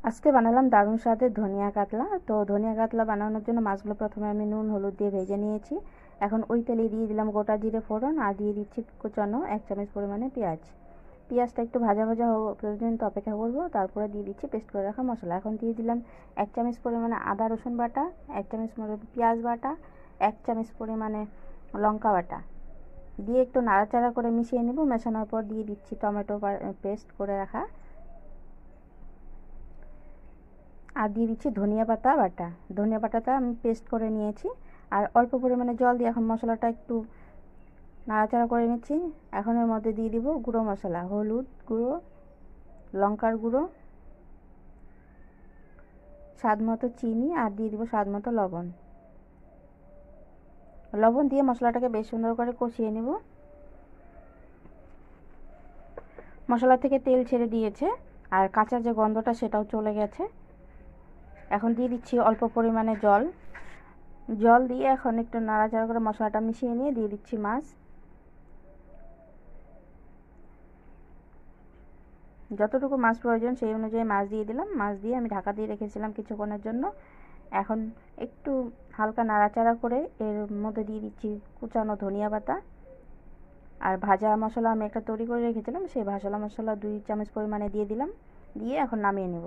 আজকে বানালাম দারুণ স্বাদের ধনিয়া কাতলা। তো ধনিয়া কাতলা বানানোর জন্য মাছগুলো প্রথমে আমি নুন হলুদ দিয়ে ভেজে নিয়েছি। এখন ওই তেলে দিয়ে দিলাম গোটা জিরে ফোড়ন আর দিয়ে দিচ্ছি কুচানো 1 চামচ পরিমাণে পেঁয়াজ। পেঁয়াজটা একটু ভাজা ভাজা হওয়া পর্যন্ত অপেক্ষা করব, তারপরে দিয়ে দিচ্ছি পেস্ট করে রাখা মশলা। এখন দিয়ে দিলাম 1 চামচ পরিমাণে আদা রসুন বাটা, 1 চামচ পেঁয়াজ বাটা, 1 চামচ পরিমাণে লঙ্কা বাটা দিয়ে একটু নাড়াচাড়া করে মিশিয়ে নেব। মেশানোর পর দিয়ে দিচ্ছি টমেটো পেস্ট করে রাখা আর দিয়ে দিচ্ছি ধনিয়া পাতা বাটা। ধনিয়া পাতাটা আমি পেস্ট করে নিয়েছি আর অল্প পরিমাণে জল দিয়ে এখন মশলাটা একটু নাড়াচাড়া করে নিচ্ছি। এখন এর মধ্যে দিয়ে দিব গুঁড়ো মশলা, হলুদ গুঁড়ো, লঙ্কার গুঁড়ো, স্বাদ মতো চিনি আর দিয়ে দিব স্বাদ মতো লবণ। লবণ দিয়ে মশলাটাকে বেশ সুন্দর করে কষিয়ে নেব। মশলা থেকে তেল ছেড়ে দিয়েছে আর কাঁচা যে গন্ধটা সেটাও চলে গেছে। এখন দিয়ে দিচ্ছি অল্প পরিমাণে জল। জল দিয়ে এখন একটু নাড়াচাড়া করে মশলাটা মিশিয়ে নিয়ে দিয়ে দিচ্ছি মাছ। যতটুকু মাছ প্রয়োজন সেই অনুযায়ী মাছ দিয়ে দিলাম। মাছ দিয়ে আমি ঢাকা দিয়ে রেখেছিলাম কিছুক্ষণের জন্য। এখন একটু হালকা নাড়াচাড়া করে এর মধ্যে দিয়ে দিচ্ছি কুচানো ধনিয়া পাতা আর ভাজা মশলা আমি একটা তৈরি করে রেখেছিলাম, সেই ভাজা মশলা 2 চামচ পরিমাণে দিয়ে দিলাম। দিয়ে এখন নামিয়ে নেব।